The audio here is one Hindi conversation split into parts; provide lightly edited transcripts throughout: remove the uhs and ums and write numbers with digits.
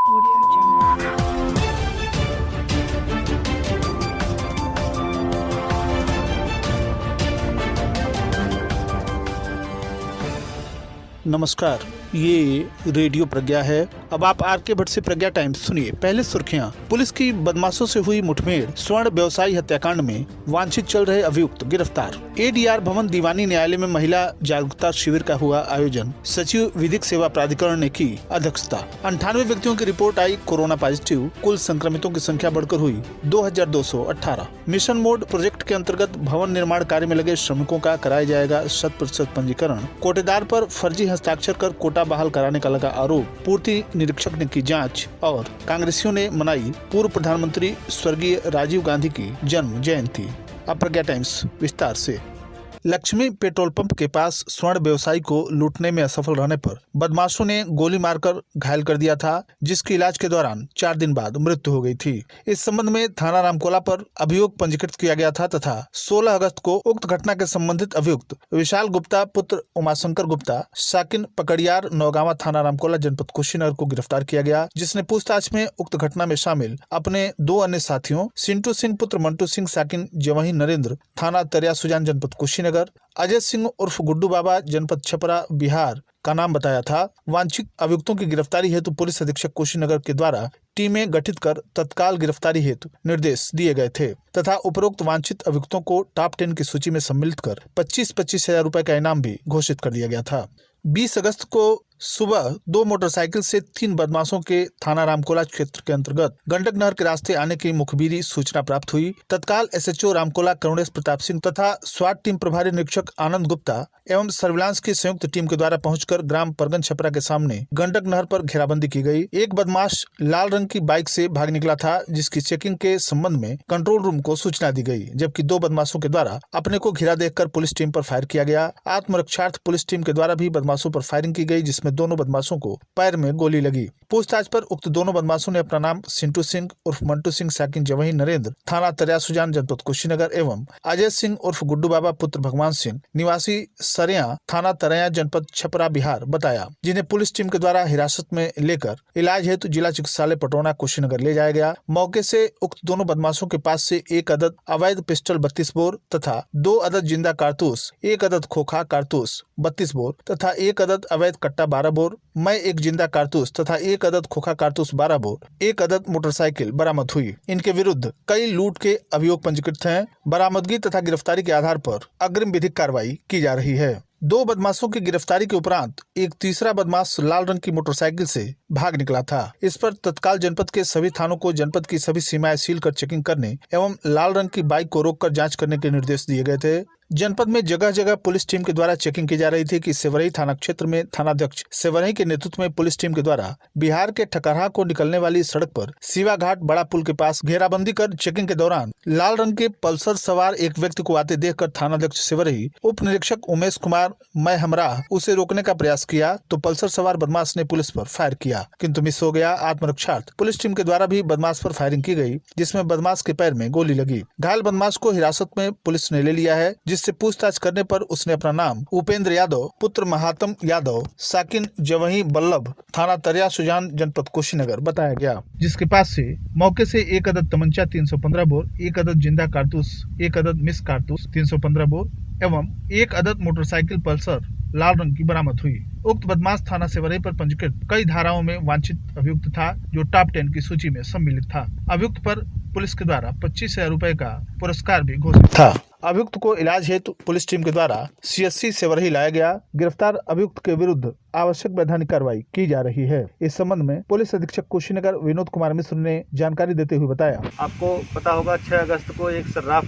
Audio Jungle. नमस्कार, ये रेडियो प्रज्ञा है। अब आप आर.के. भट्ट से प्रज्ञा टाइम्स सुनिए। पहले सुर्खियां। पुलिस की बदमाशों से हुई मुठभेड़, स्वर्ण व्यवसायी हत्याकांड में वांछित चल रहे अभियुक्त गिरफ्तार। एडीआर भवन दीवानी न्यायालय में महिला जागरूकता शिविर का हुआ आयोजन, सचिव विधिक सेवा प्राधिकरण ने की अध्यक्षता। 98 व्यक्तियों की रिपोर्ट आई कोरोना पॉजिटिव, कुल संक्रमितों की संख्या बढ़कर हुई 2218। मिशन मोड प्रोजेक्ट के अंतर्गत भवन निर्माण कार्य में लगे श्रमिकों का कराया जाएगा 100% पंजीकरण। कोटेदार पर फर्जी हस्ताक्षर कर कोटा बहाल कराने का लगा आरोप, पूर्ति निरीक्षक ने की जांच। और कांग्रेसियों ने मनाई पूर्व प्रधानमंत्री स्वर्गीय राजीव गांधी की जन्म जयंती। अब प्रज्ञा टाइम्स विस्तार से। लक्ष्मी पेट्रोल पंप के पास स्वर्ण व्यवसायी को लूटने में असफल रहने पर बदमाशों ने गोली मारकर घायल कर दिया था, जिसकी इलाज के दौरान 4 दिन बाद मृत्यु हो गई थी। इस संबंध में थाना रामकोला पर अभियोग पंजीकृत किया गया था तथा 16 अगस्त को उक्त घटना के संबंधित अभियुक्त विशाल गुप्ता पुत्र उमाशंकर गुप्ता साकिन पकड़ियार नौगावा थाना रामकोला जनपद कुशीनगर को गिरफ्तार किया गया, जिसने पूछताछ में उक्त घटना में शामिल अपने 2 अन्य साथियों सिंटू सिंह पुत्र मंटू सिंह साकिन जवही नरेंद्र थाना तरिया सुजान जनपद कुशीनगर, अजय सिंह उर्फ गुड्डू बाबा जनपद छपरा बिहार का नाम बताया था। वांछित अभियुक्तों की गिरफ्तारी हेतु पुलिस अधीक्षक कुशीनगर के द्वारा टीमें गठित कर तत्काल गिरफ्तारी हेतु निर्देश दिए गए थे तथा उपरोक्त वांछित अभियुक्तों को टॉप 10 की सूची में सम्मिलित कर 25-25 हजार रुपए का इनाम भी घोषित कर दिया गया था। 20 अगस्त को सुबह 2 मोटरसाइकिल से 3 बदमाशों के थाना रामकोला क्षेत्र के अंतर्गत गंडक नहर के रास्ते आने की मुखबिरी सूचना प्राप्त हुई। तत्काल एसएचओ रामकोला करुणेश प्रताप सिंह तथा स्वाट टीम प्रभारी निरीक्षक आनंद गुप्ता एवं सर्विलांस की संयुक्त टीम के द्वारा पहुंचकर ग्राम परगन छपरा के सामने गंडक नहर पर घेराबंदी की गई। एक बदमाश लाल रंग की बाइक से भाग निकला था, जिसकी चेकिंग के संबंध में कंट्रोल रूम को सूचना दी गई, जबकि 2 बदमाशों के द्वारा अपने को घिरा देखकर पुलिस टीम पर फायर किया गया। आत्मरक्षार्थ पुलिस टीम के द्वारा भी बदमाशों पर फायरिंग की गई, जिसमें दोनों बदमाशों को पैर में गोली लगी। पूछताछ पर उक्त दोनों बदमाशों ने अपना नाम सिंटू सिंह उर्फ मंटू सिंह साकिन जवही नरेंद्र थाना तरिया सुजान जनपद कुशीनगर एवं अजय सिंह उर्फ गुड्डू बाबा पुत्र भगवान सिंह निवासी सरिया थाना तरिया जनपद छपरा बिहार बताया, जिन्हें पुलिस टीम के द्वारा हिरासत में लेकर इलाज हेतु जिला चिकित्सालय पटौना कुशीनगर ले जाया गया। मौके से उक्त दोनों बदमाशों के पास से 1 अदद अवैध पिस्टल 32 बोर तथा 2 अदद जिंदा कारतूस, 1 अदद खोखा कारतूस 32 बोर तथा 1 अदद अवैध कट्टा 12 बोर, मैं 1 जिंदा कारतूस तथा 1 अदद खोखा कारतूस 12 बोर, 1 अदद मोटरसाइकिल बरामद हुई। इनके विरुद्ध कई लूट के अभियोग पंजीकृत हैं। बरामदगी तथा गिरफ्तारी के आधार पर अग्रिम विधिक कार्रवाई की जा रही है। 2 बदमाशों की गिरफ्तारी के उपरांत एक तीसरा बदमाश लाल रंग की मोटरसाइकिल से भाग निकला था। इस पर तत्काल जनपद के सभी थानों को जनपद की सभी सीमाएं सील कर चेकिंग करने एवं लाल रंग की बाइक को रोककर जांच करने के निर्देश दिए गए थे। जनपद में जगह जगह पुलिस टीम के द्वारा चेकिंग की जा रही थी कि सेवरही थाना क्षेत्र में थानाध्यक्ष सेवरही के नेतृत्व में पुलिस टीम के द्वारा बिहार के ठकरहा को निकलने वाली सड़क पर सीवा घाट बड़ा पुल के पास घेराबंदी कर चेकिंग के दौरान लाल रंग के पल्सर सवार एक व्यक्ति को आते देखकर थानाध्यक्ष सेवरही उप निरीक्षक उमेश कुमार मैं हमराह उसे रोकने का प्रयास किया तो पल्सर सवार बदमाश ने पुलिस पर फायर किया, किंतु मिस हो गया। आत्मरक्षार्थ पुलिस टीम के द्वारा भी बदमाश पर फायरिंग की गई, जिसमें बदमाश के पैर में गोली लगी। घायल बदमाश को हिरासत में पुलिस ने ले लिया है, जिससे पूछताछ करने पर उसने अपना नाम उपेंद्र यादव पुत्र महात्म यादव साकिन जवही बल्लभ थाना तरिया सुजान जनपद कुशीनगर बताया गया, जिसके पास से मौके से 1 अदद तमंचा 315 बोर, 1 अदद जिंदा कारतूस, 1 अदद मिस कारतूस 315 बोर एवं 1 अदद मोटरसाइकिल पल्सर लाल रंग की बरामद हुई। उक्त बदमाश थाना सेवरही पर पंजीकृत कई धाराओं में वांछित अभियुक्त था, जो टॉप 10 की सूची में सम्मिलित था। अभियुक्त पर पुलिस के द्वारा 25 हजार रुपए का पुरस्कार भी घोषित था। अभियुक्त को इलाज हेतु पुलिस टीम के द्वारा CSC सेवरही लाया गया। गिरफ्तार अभियुक्त के विरुद्ध आवश्यक वैधानिक कार्रवाई की जा रही है। इस संबंध में पुलिस अधीक्षक कुशीनगर विनोद कुमार मिश्र ने जानकारी देते हुए बताया, आपको पता होगा 6 अगस्त को एक सर्राफ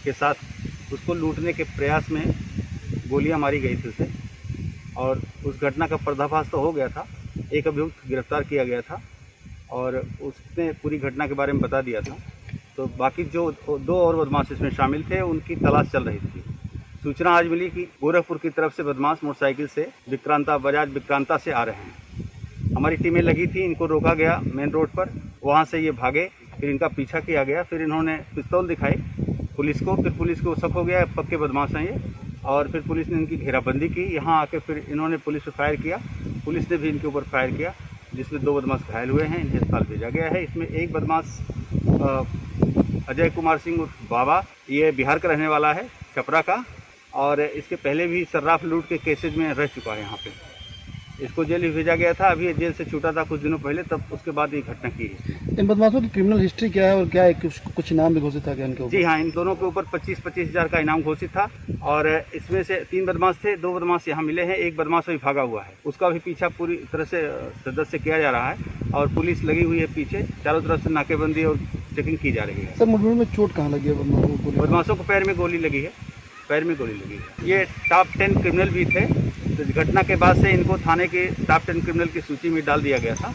के साथ उसको लूटने के प्रयास में गोलियां मारी गई थी उसे, और उस घटना का पर्दाफाश तो हो गया था। एक अभियुक्त गिरफ्तार किया गया था और उसने पूरी घटना के बारे में बता दिया था। तो बाकी जो 2 और बदमाश इसमें शामिल थे, उनकी तलाश चल रही थी। सूचना आज मिली कि गोरखपुर की तरफ से बदमाश मोटरसाइकिल से बजाज विक्रांता से आ रहे हैं। हमारी टीमें लगी थी, इनको रोका गया मेन रोड पर, वहाँ से ये भागे, फिर इनका पीछा किया गया, फिर इन्होंने पिस्तौल दिखाई पुलिस को, फिर पुलिस को शक हो गया पक्के बदमाश हैं ये, और फिर पुलिस ने इनकी घेराबंदी की। यहाँ आके फिर इन्होंने पुलिस पर फायर किया, पुलिस ने भी इनके ऊपर फायर किया। जिसमें 2 बदमाश घायल हुए हैं, इन्हें अस्पताल भेजा गया है। इसमें एक बदमाश अजय कुमार सिंह उर्फ बाबा, ये बिहार का रहने वाला है, छपरा का, और इसके पहले भी सर्राफ लूट के केसेज में रह चुका है यहाँ पे। इसको जेल भी भेजा गया था, अभी ये जेल से छूटा था कुछ दिनों पहले, तब उसके बाद ये घटना की है। इन बदमाशों की क्रिमिनल हिस्ट्री क्या है और क्या है, कुछ इनाम भी घोषित था क्या इनके ऊपर? जी हाँ, इन दोनों के ऊपर 25-25 हज़ार का इनाम घोषित था और इसमें से 3 बदमाश थे, 2 बदमाश यहाँ मिले हैं, एक बदमाश अभी भागा हुआ है। उसका भी पीछा पूरी तरह से सदस्य किया जा रहा है और पुलिस लगी हुई है पीछे, चारों तरफ से नाकेबंदी और चेकिंग की जा रही है। सर, मुठभेड़ में चोट कहाँ लगी है बदमाशों को? पैर में गोली लगी है, पैर में गोली लगी है। ये टॉप 10 क्रिमिनल भी थे, तो घटना के बाद से इनको थाने के टॉप 10 क्रिमिनल की सूची में डाल दिया गया था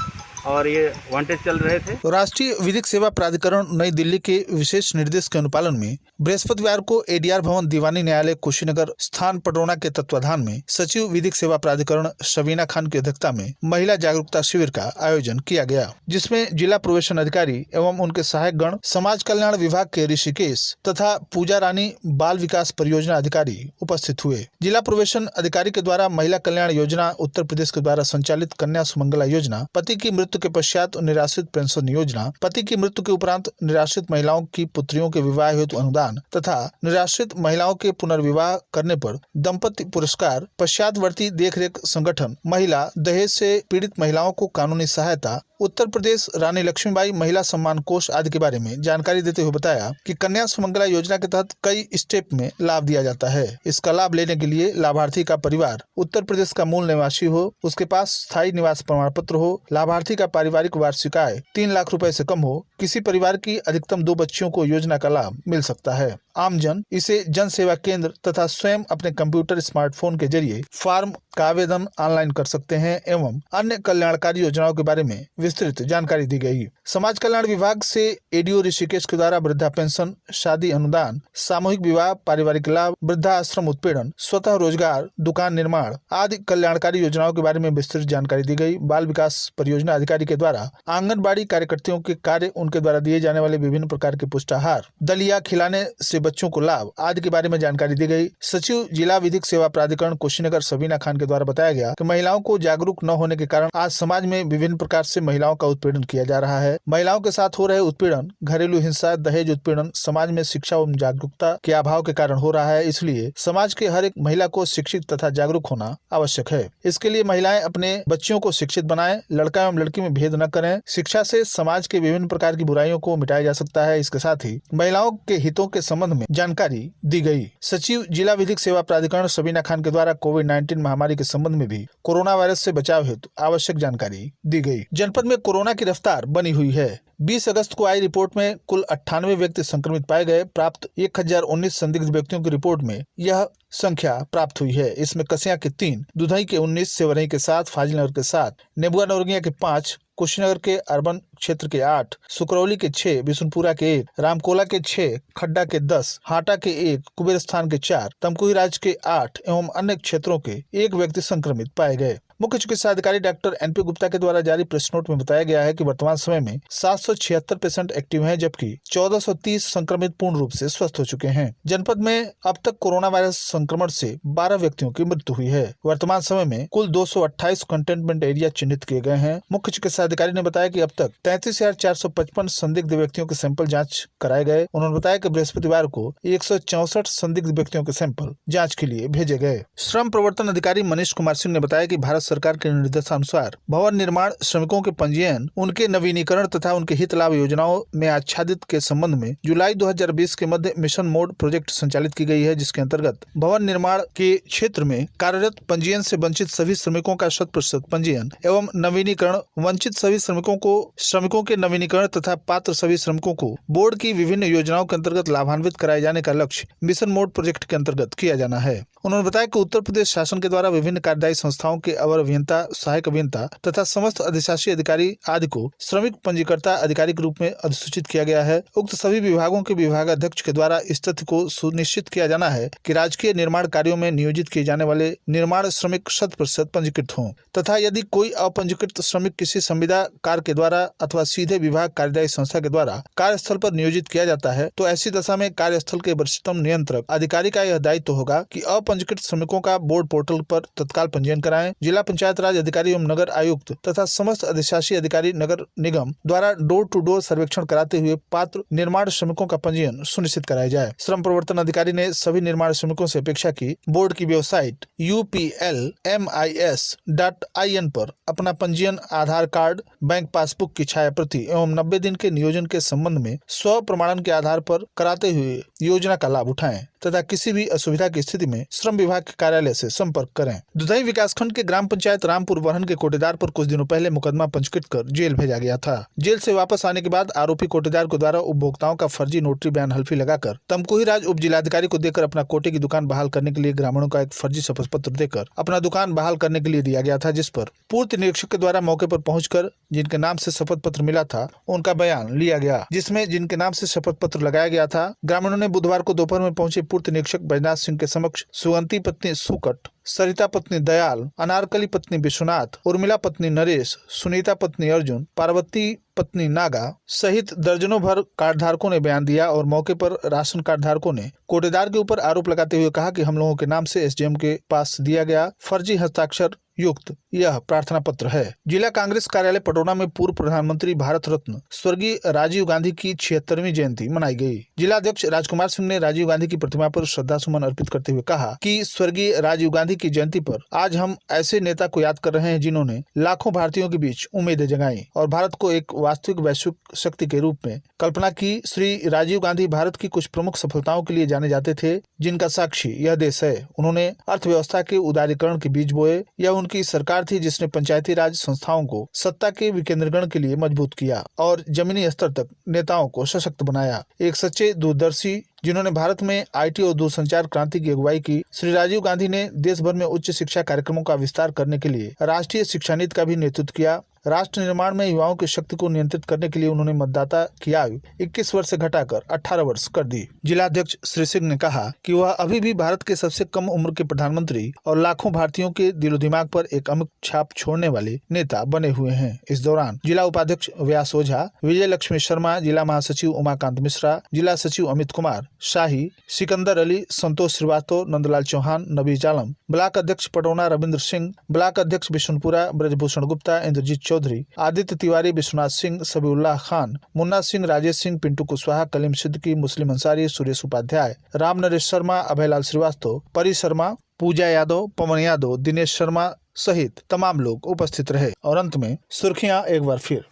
और ये वांटेड चल रहे थे। राष्ट्रीय विधिक सेवा प्राधिकरण नई दिल्ली के विशेष निर्देश के अनुपालन में बृहस्पतिवार को एडीआर भवन दीवानी न्यायालय कुशीनगर स्थान पटौना के तत्वाधान में सचिव विधिक सेवा प्राधिकरण शबीना खान की अध्यक्षता में महिला जागरूकता शिविर का आयोजन किया गया, जिसमें जिला प्रोबेशन अधिकारी एवं उनके सहायक गण, समाज कल्याण विभाग के ऋषिकेश तथा पूजा रानी बाल विकास परियोजना अधिकारी उपस्थित हुए। जिला प्रोबेशन अधिकारी के द्वारा महिला कल्याण योजना, उत्तर प्रदेश के द्वारा संचालित कन्या सुमंगला योजना, पति की मृत्यु के पश्चात निराश्रित पेंशन योजना, पति की मृत्यु के उपरांत निराश्रित महिलाओं की पुत्रियों के विवाह हेतु अनुदान तथा निराश्रित महिलाओं के पुनर्विवाह करने पर दंपति पुरस्कार, पश्चातवर्ती देखरेख संगठन, महिला दहेज से पीड़ित महिलाओं को कानूनी सहायता, उत्तर प्रदेश रानी लक्ष्मीबाई महिला सम्मान कोष आदि के बारे में जानकारी देते हुए बताया कि कन्या सुमंगला योजना के तहत कई स्टेप में लाभ दिया जाता है। इसका लाभ लेने के लिए लाभार्थी का परिवार उत्तर प्रदेश का मूल निवासी हो, उसके पास स्थायी निवास प्रमाण पत्र हो, लाभार्थी का पारिवारिक वार्षिक आय 3 लाख रुपए से कम हो, किसी परिवार की अधिकतम 2 बच्चियों को योजना का लाभ मिल सकता है। आमजन इसे जन सेवा केंद्र तथा स्वयं अपने कंप्यूटर स्मार्टफोन के जरिए फॉर्म का आवेदन ऑनलाइन कर सकते हैं एवं अन्य कल्याणकारी योजनाओं के बारे में विस्तृत जानकारी दी गई। समाज कल्याण विभाग से एडीओ ऋषिकेश के द्वारा वृद्धा पेंशन, शादी अनुदान, सामूहिक विवाह, पारिवारिक लाभ, वृद्धा आश्रम उत्पीड़न, स्वतः रोजगार, दुकान निर्माण आदि कल्याणकारी योजनाओं के बारे में विस्तृत जानकारी दी गई। बाल विकास परियोजना अधिकारी के द्वारा आंगनबाड़ी कार्यकर्तियों के कार्य, उनके द्वारा दिए जाने वाले विभिन्न प्रकार के पुष्टाहार, दलिया खिलाने से बच्चों को लाभ आदि के बारे में जानकारी दी गई। सचिव जिला विधिक सेवा प्राधिकरण कुशीनगर शबीना खान के द्वारा बताया गया कि महिलाओं को जागरूक न होने के कारण आज समाज में विभिन्न प्रकार से महिलाओं का उत्पीड़न किया जा रहा है। महिलाओं के साथ हो रहे उत्पीड़न, घरेलू हिंसा, दहेज उत्पीड़न समाज में शिक्षा एवं जागरूकता के अभाव के कारण हो रहा है। इसलिए समाज के हर एक महिला को शिक्षित तथा जागरूक होना आवश्यक है। इसके लिए महिलाएं अपने बच्चियों को शिक्षित बनाएं, लड़का एवं लड़की में भेद न करें। शिक्षा से समाज के विभिन्न प्रकार की बुराइयों को मिटाया जा सकता है। इसके साथ ही महिलाओं के हितों के संबंध में जानकारी दी गई। सचिव जिला विधिक सेवा प्राधिकरण शबीना खान के द्वारा कोविड-19 महामारी के संबंध में भी कोरोना वायरस से बचाव हेतु आवश्यक जानकारी दी गई। जनपद में कोरोना की रफ्तार बनी हुई है। 20 अगस्त को आई रिपोर्ट में कुल 98 व्यक्ति संक्रमित पाए गए। प्राप्त 1019 संदिग्ध व्यक्तियों की रिपोर्ट में यह संख्या प्राप्त हुई है। इसमें कसिया के 3, दुधई के 19, सेवरही के 7, फाजिलनगर के 7, नेबुआ नौरंगिया के 5, कुशीनगर के अर्बन क्षेत्र के 8, सुकरौली के 6, बिशुनपुरा के 1, रामकोला के 6, खड्डा के 10, हाटा के 1, कुबेरस्थान के 4, तमकुही राज के 8 एवं अन्य क्षेत्रों के 1 व्यक्ति संक्रमित पाए गए। मुख्य चिकित्सा अधिकारी डॉक्टर एनपी गुप्ता के द्वारा जारी प्रेस नोट में बताया गया है कि वर्तमान समय में 776 पेशेंट एक्टिव हैं, जबकि 1430 संक्रमित पूर्ण रूप से स्वस्थ हो चुके हैं। जनपद में अब तक कोरोना वायरस संक्रमण से 12 व्यक्तियों की मृत्यु हुई है। वर्तमान समय में कुल 228 कंटेनमेंट एरिया चिन्हित किए गए हैं। मुख्य चिकित्सा अधिकारी ने बताया कि अब तक 33,455 संदिग्ध व्यक्तियों के सैंपल जाँच कराए गए। उन्होंने बताया कि बृहस्पतिवार को 164 संदिग्ध व्यक्तियों के सैंपल जाँच के लिए भेजे गए। श्रम प्रवर्तन अधिकारी मनीष कुमार सिंह ने बताया कि भारत सरकार के निर्देशानुसार भवन निर्माण श्रमिकों के पंजीयन, उनके नवीनीकरण तथा उनके हित लाभ योजनाओं में आच्छादित के संबंध में जुलाई 2020 के मध्य मिशन मोड प्रोजेक्ट संचालित की गई है, जिसके अंतर्गत भवन निर्माण के क्षेत्र में कार्यरत पंजीयन से वंचित सभी श्रमिकों का 100% पंजीयन एवं नवीनीकरण, वंचित सभी श्रमिकों के नवीनीकरण तथा पात्र सभी श्रमिकों को बोर्ड की विभिन्न योजनाओं के अंतर्गत लाभान्वित कराए जाने का लक्ष्य मिशन मोड प्रोजेक्ट के अंतर्गत किया जाना है। उन्होंने बताया कि उत्तर प्रदेश शासन के द्वारा विभिन्न कार्यदायी संस्थाओं के अवर अभियंता, सहायक अभियंता तथा समस्त अधिशासी अधिकारी आदि को श्रमिक पंजीकर्ता अधिकारी के रूप में अधिसूचित किया गया है। उक्त सभी विभागों के विभागाध्यक्ष के द्वारा इस तथ्य को सुनिश्चित किया जाना है कि राजकीय निर्माण कार्यों में नियोजित किए जाने वाले निर्माण श्रमिक 100% पंजीकृत हों तथा यदि कोई अपंजीकृत श्रमिक किसी संविदा कार्य के द्वारा अथवा सीधे विभाग कार्यदायी संस्था के द्वारा कार्यस्थल पर नियोजित किया जाता है तो ऐसी दशा में कार्यस्थल के वरिष्ठतम नियंत्रक अधिकारी का यह दायित्व होगा कि अपंजीकृत श्रमिकों का बोर्ड पोर्टल पर तत्काल पंजीयन कराएं। जिला पंचायत राज अधिकारी एवं नगर आयुक्त तथा समस्त अधिशासी अधिकारी नगर निगम द्वारा डोर टू डोर सर्वेक्षण कराते हुए पात्र निर्माण श्रमिकों का पंजीयन सुनिश्चित कराया जाए। श्रम प्रवर्तन अधिकारी ने सभी निर्माण श्रमिकों से अपेक्षा की बोर्ड की वेबसाइट UPLMIS.in पर अपना पंजीयन, आधार कार्ड, बैंक पासबुक की छाया प्रति एवं 90 दिन के नियोजन के संबंध में स्व प्रमाणन के आधार पर कराते हुए योजना का लाभ उठाएं तथा किसी भी असुविधा की स्थिति में श्रम विभाग के कार्यालय से संपर्क करें। दुधई विकासखंड के ग्राम पंचायत रामपुर वरहन के कोटेदार पर कुछ दिनों पहले मुकदमा पंजीकृत कर जेल भेजा गया था। जेल से वापस आने के बाद आरोपी कोटेदार को द्वारा उपभोक्ताओं का फर्जी नोटरी बयान हल्फी लगाकर तमकुही राज उप जिलाधिकारी को देकर अपना कोटे की दुकान बहाल करने के लिए ग्रामीणों का एक फर्जी शपथ पत्र देकर अपना दुकान बहाल करने के लिए दिया गया था, जिस पर पूर्ति निरीक्षक के द्वारा मौके पर पहुंचकर जिनके नाम से शपथ पत्र मिला था उनका बयान लिया गया, जिसमें जिनके नाम से शपथ पत्र लगाया गया था। ग्रामीणों ने बुधवार को दोपहर में पहुंचे पूर्ति निरीक्षक बैजनाथ सिंह के समक्ष सुगंती पत्नी सुकट, सरिता पत्नी दयाल, अनारकली पत्नी विश्वनाथ, उर्मिला पत्नी नरेश, सुनीता पत्नी अर्जुन, पार्वती पत्नी नागा सहित दर्जनों भर कार्डधारकों ने बयान दिया और मौके पर राशन कार्डधारकों ने कोटेदार के ऊपर आरोप लगाते हुए कहा कि हम लोगों के नाम से SDM के पास दिया गया फर्जी हस्ताक्षर युक्त यह प्रार्थना पत्र है। जिला कांग्रेस कार्यालय पटौना में पूर्व प्रधानमंत्री भारत रत्न स्वर्गीय राजीव गांधी की 76वीं जयंती मनाई गई। जिला अध्यक्ष राजकुमार सिंह ने राजीव गांधी की प्रतिमा पर श्रद्धासुमन अर्पित करते हुए कहा कि स्वर्गीय राजीव गांधी की जयंती पर आज हम ऐसे नेता को याद कर रहे हैं जिन्होंने लाखों भारतीयों के बीच उम्मीदें जगाई और भारत को एक वास्तविक वैश्विक शक्ति के रूप में कल्पना की। श्री राजीव गांधी भारत की कुछ प्रमुख सफलताओं के लिए जाने जाते थे, जिनका साक्षी यह देश है। उन्होंने अर्थव्यवस्था के उदारीकरण के बीज बोए। यह उनकी सरकार थी जिसने पंचायती राज संस्थाओं को सत्ता के विकेंद्रीकरण के लिए मजबूत किया और जमीनी स्तर तक नेताओं को सशक्त बनाया। एक सच्चे दूरदर्शी जिन्होंने भारत में IT और दूरसंचार क्रांति की अगुवाई की। श्री राजीव गांधी ने देश भर में उच्च शिक्षा कार्यक्रमों का विस्तार करने के लिए राष्ट्रीय शिक्षा नीति का भी नेतृत्व किया। राष्ट्र निर्माण में युवाओं की शक्ति को नियंत्रित करने के लिए उन्होंने मतदाता की आयु 21 वर्ष से घटाकर 18 वर्ष कर दी। जिला अध्यक्ष श्री सिंह ने कहा कि वह अभी भी भारत के सबसे कम उम्र के प्रधानमंत्री और लाखों भारतीयों के दिलो दिमाग पर एक अमिट छाप छोड़ने वाले नेता बने हुए हैं। इस दौरान जिला उपाध्यक्ष व्यास ओझा, विजय लक्ष्मी शर्मा, जिला महासचिव उमाकांत मिश्रा, जिला सचिव अमित कुमार शाही, सिकंदर अली, संतोष श्रीवास्तव, नंदलाल चौहान, नबीज आलम, ब्लॉक अध्यक्ष पटौना रविंद्र सिंह, ब्लॉक अध्यक्ष बिशनपुरा ब्रजभूषण गुप्ता, इंद्रजीत चौधरी, आदित्य तिवारी, विश्वनाथ सिंह, सबीउल्लाह खान, मुन्ना सिंह, राजेश सिंह, पिंटू कुशवाहा, कलीम सिद्दीकी, मुस्लिम अंसारी, सुरेश उपाध्याय, राम नरेश शर्मा, अभयलाल श्रीवास्तव, परी शर्मा, पूजा यादव, पवन यादव, दिनेश शर्मा सहित तमाम लोग उपस्थित रहे। और अंत में सुर्खियां एक बार फिर।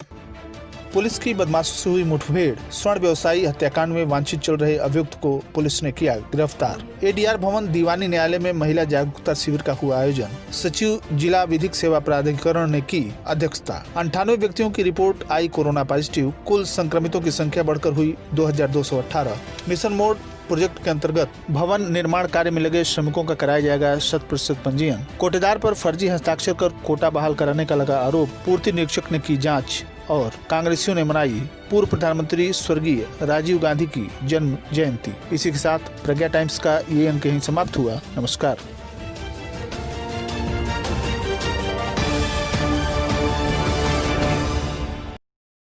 पुलिस की बदमाशों से हुई मुठभेड़, स्वर्ण व्यवसायी हत्याकांड में वांछित चल रहे अभियुक्त को पुलिस ने किया गिरफ्तार। ADR भवन दीवानी न्यायालय में महिला जागरूकता शिविर का हुआ आयोजन, सचिव जिला विधिक सेवा प्राधिकरण ने की अध्यक्षता। 98 व्यक्तियों की रिपोर्ट आई कोरोना पॉजिटिव, कुल संक्रमितों की संख्या बढ़कर हुई 2218। मिशन मोड प्रोजेक्ट के अंतर्गत भवन निर्माण कार्य में लगे श्रमिकों का कराया जाएगा 100% पंजीयन। कोटेदार पर फर्जी हस्ताक्षर कर कोटा बहाल कराने का लगा आरोप, पूर्ति निरीक्षक ने की जांच और कांग्रेसियों ने मनाई पूर्व प्रधानमंत्री स्वर्गीय राजीव गांधी की जन्म जयंती। इसी के साथ प्रज्ञा टाइम्स का ये अंक यहीं समाप्त हुआ। नमस्कार।